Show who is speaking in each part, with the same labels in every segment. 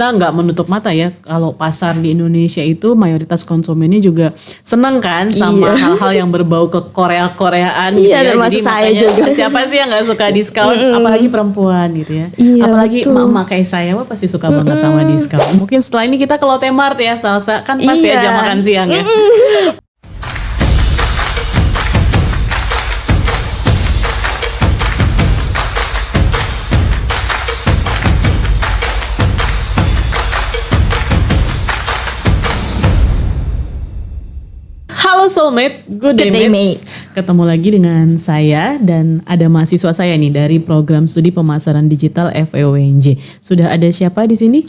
Speaker 1: kita nggak menutup mata ya kalau pasar di Indonesia itu mayoritas konsumennya juga seneng kan sama hal-hal yang berbau ke Korea-Koreaan gitu ya.
Speaker 2: Termasuk
Speaker 1: Jadi
Speaker 2: saya
Speaker 1: makanya
Speaker 2: juga.
Speaker 1: siapa sih yang nggak suka diskon, apalagi perempuan gitu ya.
Speaker 2: Iya,
Speaker 1: Apalagi
Speaker 2: betul.
Speaker 1: emak-emak kayak saya wah pasti suka banget sama diskon. Mungkin setelah ini kita ke Lotte Mart ya, Salsa kan pas ya jam makan siang ya. Halo Soulmate, good day mates. Ketemu lagi dengan saya dan ada mahasiswa saya nih dari program studi pemasaran digital FEUNJ. Sudah ada siapa di sini?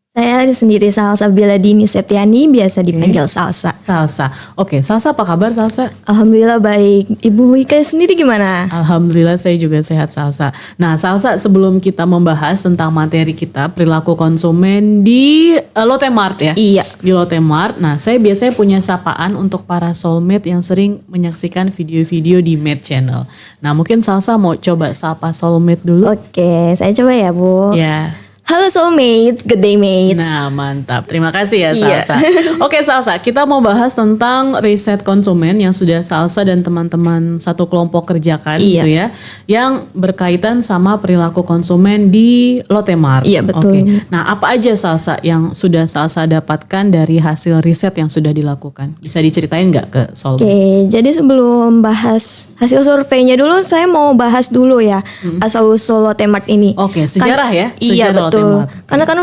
Speaker 2: Saya sendiri Salsa Biladini Septiani, biasa dipanggil Salsa.
Speaker 1: Salsa. Oke, Salsa apa kabar Salsa?
Speaker 2: Alhamdulillah baik. Ibu Wika sendiri gimana?
Speaker 1: Alhamdulillah saya juga sehat Salsa. Nah Salsa, sebelum kita membahas tentang materi kita perilaku konsumen di Lotte Mart ya.
Speaker 2: Iya.
Speaker 1: Di Lotte Mart. Nah saya biasanya punya sapaan untuk para soulmate yang sering menyaksikan video-video di Mate Channel. Nah mungkin Salsa mau coba sapa soulmate dulu.
Speaker 2: Oke, saya coba ya Bu.
Speaker 1: Ya.
Speaker 2: Halo soulmate, good day mates.
Speaker 1: Nah mantap, terima kasih ya
Speaker 2: Iya.
Speaker 1: Salsa. Oke Salsa, kita mau bahas tentang riset konsumen yang sudah Salsa dan teman-teman satu kelompok kerjakan
Speaker 2: Iya.
Speaker 1: gitu ya, yang berkaitan sama perilaku konsumen di Lotte Mart.
Speaker 2: Iya, betul.
Speaker 1: Oke. Nah apa aja Salsa yang sudah Salsa dapatkan dari hasil riset yang sudah dilakukan? Bisa diceritain nggak ke Soulmate?
Speaker 2: Oke, jadi sebelum bahas hasil surveinya dulu, saya mau bahas dulu ya asal-usul Lotte Mart ini.
Speaker 1: Oke, sejarah ya?
Speaker 2: Iya
Speaker 1: Sejarah Lotte
Speaker 2: betul.
Speaker 1: Mart.
Speaker 2: Karena kan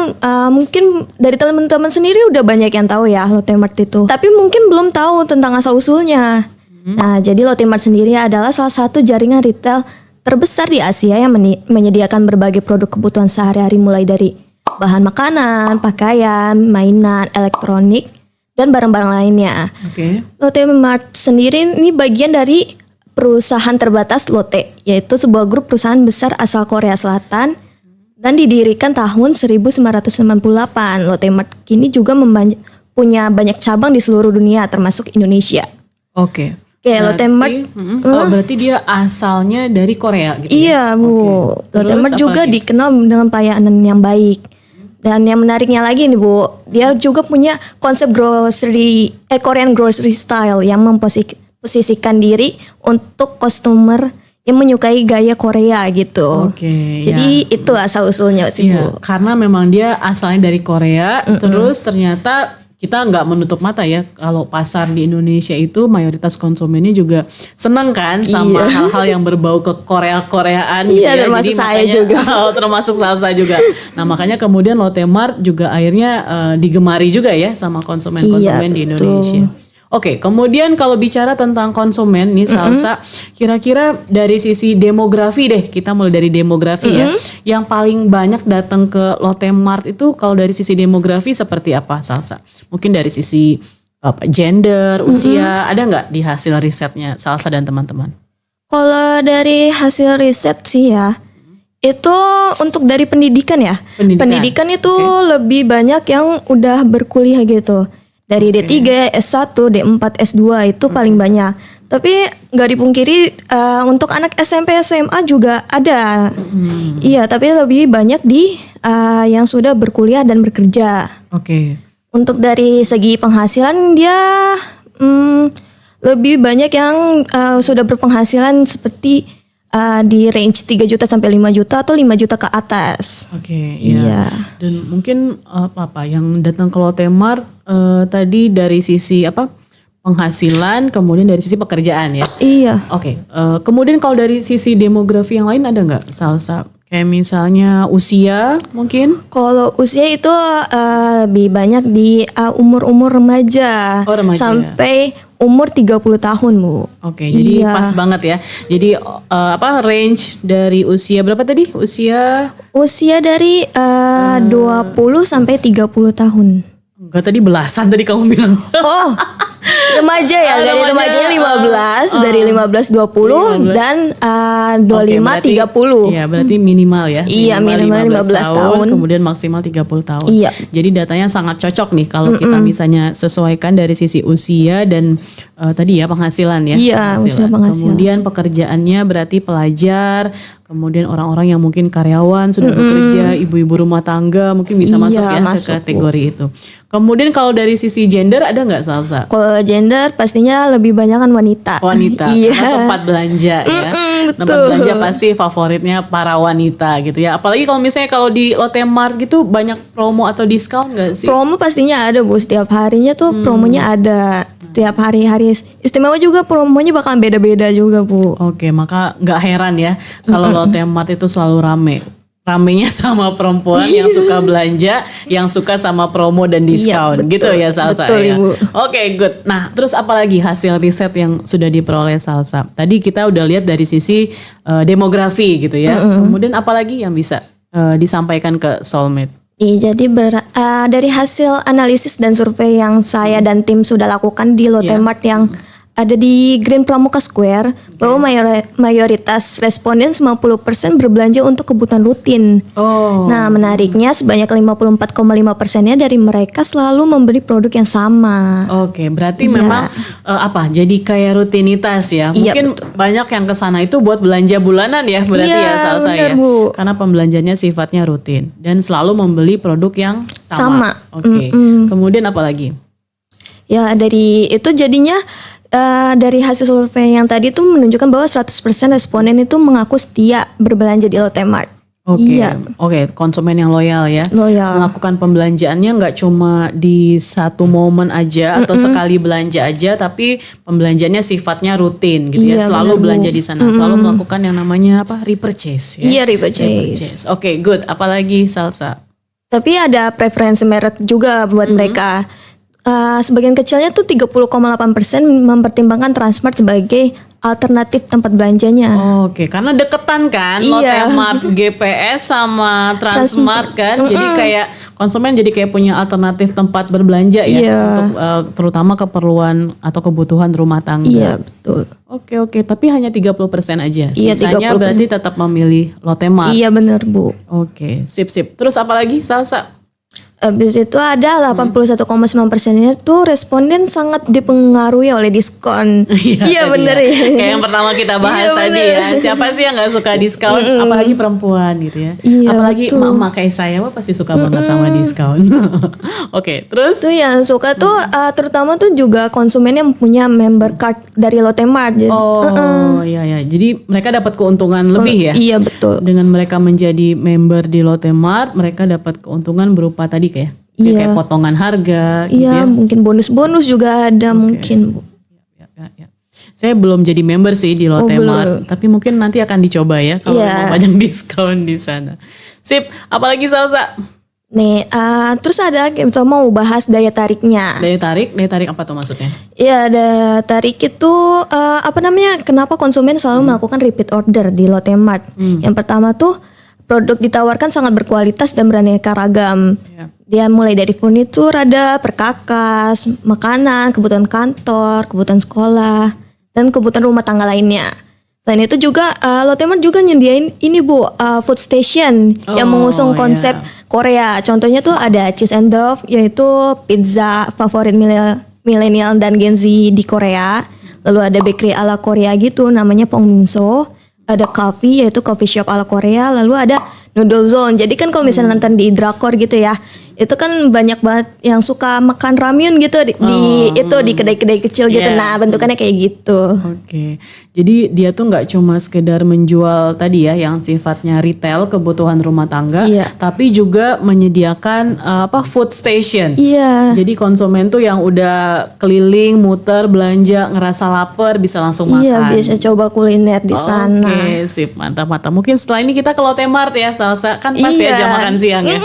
Speaker 2: mungkin dari teman-teman sendiri udah banyak yang tahu ya Lotte Mart itu. Tapi mungkin belum tahu tentang asal-usulnya. Nah, jadi Lotte Mart sendiri adalah salah satu jaringan retail terbesar di Asia yang menyediakan berbagai produk kebutuhan sehari-hari mulai dari bahan makanan, pakaian, mainan, elektronik, dan barang-barang lainnya.
Speaker 1: Oke.
Speaker 2: Lotte Mart sendiri ini bagian dari perusahaan terbatas Lotte, yaitu sebuah grup perusahaan besar asal Korea Selatan dan didirikan tahun 1998. Lotte Mart kini juga punya banyak cabang di seluruh dunia termasuk Indonesia.
Speaker 1: Oke.
Speaker 2: Oke, Lotte Mart
Speaker 1: berarti dia asalnya dari Korea gitu ya?
Speaker 2: iya Bu.
Speaker 1: Oke.
Speaker 2: Lotte
Speaker 1: Terus
Speaker 2: Mart
Speaker 1: apa
Speaker 2: juga
Speaker 1: lagi?
Speaker 2: dikenal dengan pelayanan yang baik. Dan yang menariknya lagi nih Bu, dia juga punya konsep Korean grocery style yang memposisikan diri untuk customer yang menyukai gaya Korea gitu.
Speaker 1: Oke,
Speaker 2: Jadi itu asal usulnya sih
Speaker 1: Iya,
Speaker 2: Bu.
Speaker 1: karena memang dia asalnya dari Korea, terus ternyata kita nggak menutup mata ya kalau pasar di Indonesia itu mayoritas konsumennya juga seneng kan sama hal-hal yang berbau ke Korea-Koreaan gitu
Speaker 2: Iya,
Speaker 1: ya.
Speaker 2: termasuk
Speaker 1: Jadi
Speaker 2: saya
Speaker 1: makanya,
Speaker 2: juga.
Speaker 1: termasuk Salsa juga. Nah makanya kemudian Lotte Mart juga akhirnya digemari juga ya sama konsumen-konsumen
Speaker 2: Iya,
Speaker 1: di
Speaker 2: betul.
Speaker 1: Indonesia. Oke, kemudian kalau bicara tentang konsumen nih Salsa, kira-kira dari sisi demografi deh, kita mulai dari demografi ya. Yang paling banyak datang ke Lotte Mart itu kalau dari sisi demografi seperti apa Salsa? Mungkin dari sisi gender, usia, ada nggak di hasil risetnya Salsa dan teman-teman?
Speaker 2: Kalau dari hasil riset sih ya, itu untuk dari pendidikan ya.
Speaker 1: Pendidikan.
Speaker 2: Itu lebih banyak yang udah berkuliah gitu. Dari D3, S1, D4, S2 itu paling banyak. Tapi nggak dipungkiri untuk anak SMP, SMA juga ada. Iya, tapi lebih banyak di yang sudah berkuliah dan bekerja.
Speaker 1: Oke.
Speaker 2: Untuk dari segi penghasilan dia lebih banyak yang sudah berpenghasilan seperti di range 3 juta sampai 5 juta atau 5 juta ke atas.
Speaker 1: Oke,
Speaker 2: Iya.
Speaker 1: Dan mungkin apa yang datang ke Lotte Mart tadi dari sisi penghasilan, kemudian dari sisi pekerjaan ya.
Speaker 2: Iya.
Speaker 1: Oke, kemudian kalau dari sisi demografi yang lain ada nggak Salsa? Kayak misalnya usia mungkin?
Speaker 2: Kalau usia itu lebih banyak di umur-umur remaja,
Speaker 1: Oh, remaja.
Speaker 2: sampai umur 30 tahun, Bu.
Speaker 1: Oke, jadi
Speaker 2: Iya.
Speaker 1: pas banget ya. Jadi range dari usia berapa tadi? Usia
Speaker 2: Usia dari 20 sampai 30 tahun.
Speaker 1: enggak, tadi belasan tadi kamu bilang.
Speaker 2: Oh, remaja ya, dari
Speaker 1: Remaja.
Speaker 2: remajanya 15, dari 15 20 dan 25
Speaker 1: Oke, berarti-
Speaker 2: 30.
Speaker 1: Iya, berarti minimal ya.
Speaker 2: Iya, minimal 15 tahun.
Speaker 1: Kemudian maksimal 30 tahun.
Speaker 2: Iya.
Speaker 1: Jadi datanya sangat cocok nih kalau kita misalnya sesuaikan dari sisi usia dan tadi ya penghasilan ya.
Speaker 2: Iya, usia penghasilan.
Speaker 1: Kemudian pekerjaannya berarti pelajar, Kemudian orang-orang yang mungkin karyawan sudah bekerja, ibu-ibu rumah tangga mungkin bisa masuk ya
Speaker 2: masuk,
Speaker 1: ke kategori itu. Kemudian kalau dari sisi gender ada nggak Salsa?
Speaker 2: Kalau gender pastinya lebih banyak kan wanita.
Speaker 1: Wanita,
Speaker 2: Iya.
Speaker 1: karena tempat belanja ya.
Speaker 2: betul.
Speaker 1: Tempat belanja pasti favoritnya para wanita gitu ya. Apalagi kalau misalnya kalau di Lotte Mart gitu banyak promo atau diskon nggak sih?
Speaker 2: Promo pastinya ada Bu, setiap harinya tuh promonya ada. Setiap hari-hari istimewa juga promonya bakal beda-beda juga Bu.
Speaker 1: Oke, maka nggak heran ya kalau Lotte Mart itu selalu rame. Ramenya sama perempuan yang suka belanja, yang suka sama promo dan diskon,
Speaker 2: betul.
Speaker 1: gitu ya Salsa
Speaker 2: Betul,
Speaker 1: ya.
Speaker 2: Ibu.
Speaker 1: Oke, good. Nah, terus apa lagi hasil riset yang sudah diperoleh Salsa? Tadi kita udah lihat dari sisi demografi gitu ya. Kemudian apa lagi yang bisa disampaikan ke Soulmate?
Speaker 2: Jadi dari hasil analisis dan survei yang saya dan tim sudah lakukan di Lotte Mart yang ada di Green Pramuka Square, bahwa mayoritas responden 90% berbelanja untuk kebutuhan rutin. Nah, menariknya sebanyak 54,5%-nya dari mereka selalu membeli produk yang sama.
Speaker 1: Oke, berarti memang jadi kayak rutinitas ya. Mungkin banyak yang kesana itu buat belanja bulanan ya, berarti ya Salsa ya.
Speaker 2: Bu.
Speaker 1: Karena pembelanjanya sifatnya rutin dan selalu membeli produk yang
Speaker 2: Sama.
Speaker 1: Oke. Kemudian apa lagi?
Speaker 2: Ya, dari itu jadinya dari hasil survei yang tadi tuh menunjukkan bahwa 100% responden itu mengaku setia berbelanja di Lotte Mart.
Speaker 1: Oke, konsumen yang loyal ya. Melakukan pembelanjaannya nggak cuma di satu momen aja atau sekali belanja aja, tapi pembelanjaannya sifatnya rutin gitu ya. Selalu belanja di sana, selalu melakukan yang namanya repurchase ya.
Speaker 2: Iya, repurchase.
Speaker 1: Oke, good. Apalagi Salsa?
Speaker 2: Tapi ada preferensi merek juga buat mereka. Sebagian kecilnya tuh 30,8% mempertimbangkan Transmart sebagai alternatif tempat belanjanya.
Speaker 1: Oke, karena deketan kan Lotte Mart, GPS sama Transmart kan. Jadi kayak konsumen jadi kayak punya alternatif tempat berbelanja ya untuk terutama keperluan atau kebutuhan rumah tangga.
Speaker 2: Iya, betul.
Speaker 1: Oke, tapi hanya 30% aja.
Speaker 2: Iya,
Speaker 1: Sisanya
Speaker 2: 30%.
Speaker 1: berarti tetap memilih Lotte Mart.
Speaker 2: Iya, benar, Bu.
Speaker 1: Oke, sip. Terus apa lagi Salsa?
Speaker 2: Habis itu ada 81,9%-nya tuh responden sangat dipengaruhi oleh diskon. Iya bener ya.
Speaker 1: Kayak yang pertama kita bahas tadi ya. Siapa sih yang gak suka diskon? Apalagi perempuan gitu ya.
Speaker 2: Iya,
Speaker 1: apalagi
Speaker 2: betul.
Speaker 1: emak-emak kayak saya mah pasti suka banget sama diskon. Oke, terus?
Speaker 2: Tuh yang suka tuh terutama tuh juga konsumen yang punya member card dari Lotte Mart.
Speaker 1: Iya. Jadi mereka dapat keuntungan lebih ya.
Speaker 2: Iya, betul.
Speaker 1: Dengan mereka menjadi member di Lotte Mart, mereka dapat keuntungan berupa tadi kayak potongan harga gitu ya.
Speaker 2: Mungkin bonus-bonus juga ada mungkin, Bu.
Speaker 1: Ya. Saya belum jadi member sih di Lotte Mart, tapi mungkin nanti akan dicoba ya kalau mau banyak diskon di sana. Sip, apalagi Salsa?
Speaker 2: Nih, terus ada kita mau bahas daya tariknya.
Speaker 1: Daya tarik apa tuh maksudnya?
Speaker 2: Iya, daya tarik itu kenapa konsumen selalu melakukan repeat order di Lotte Mart? Yang pertama tuh produk ditawarkan sangat berkualitas dan beraneka ragam. Dia mulai dari furnitur, ada perkakas, makanan, kebutuhan kantor, kebutuhan sekolah, dan kebutuhan rumah tangga lainnya. Selain itu juga Lotte Mart juga nyediain ini Bu, food station yang mengusung konsep Korea. Contohnya tuh ada Cheese and Dove, yaitu pizza favorit milenial dan Gen Z di Korea. Lalu ada bakery ala Korea gitu, namanya Pongminso. Ada coffee, yaitu coffee shop ala Korea. Lalu ada Noodle Zone. Jadi kan kalau misalnya nonton di drakor gitu ya, itu kan banyak banget yang suka makan ramyun gitu di kedai-kedai kecil gitu. Nah, bentukannya kayak gitu.
Speaker 1: Oke. Jadi dia tuh nggak cuma sekedar menjual tadi ya yang sifatnya retail kebutuhan rumah tangga, tapi juga menyediakan food station. Jadi konsumen tuh yang udah keliling, muter, belanja, ngerasa lapar bisa langsung makan.
Speaker 2: Iya, bisa coba kuliner di sana.
Speaker 1: Oke, sip, mantap. Mungkin setelah ini kita ke Lotte Mart ya, Salsa, kan pas ya jam makan siang ya.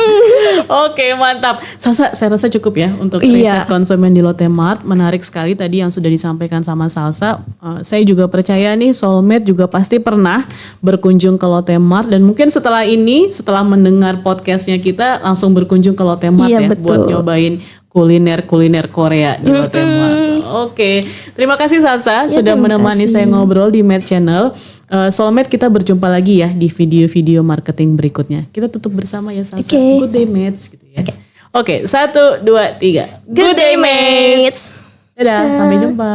Speaker 1: Oke, mantap. Salsa, saya rasa cukup ya untuk riset konsumen di Lotte Mart. Menarik sekali tadi yang sudah disampaikan sama Salsa. Saya juga percaya nih Soulmate juga pasti pernah berkunjung ke Lotte Mart dan mungkin setelah ini, setelah mendengar podcastnya kita langsung berkunjung ke Lotte Mart buat nyobain kuliner Korea di Lotte Mart. Oke, terima kasih Salsa sudah menemani saya ngobrol di Med Channel. Soulmate, kita berjumpa lagi ya di video-video marketing berikutnya. Kita tutup bersama ya Salsa. Good day mates gitu ya. Oke, 1, 2, 3.
Speaker 2: Good day mates.
Speaker 1: Dadah, sampai jumpa.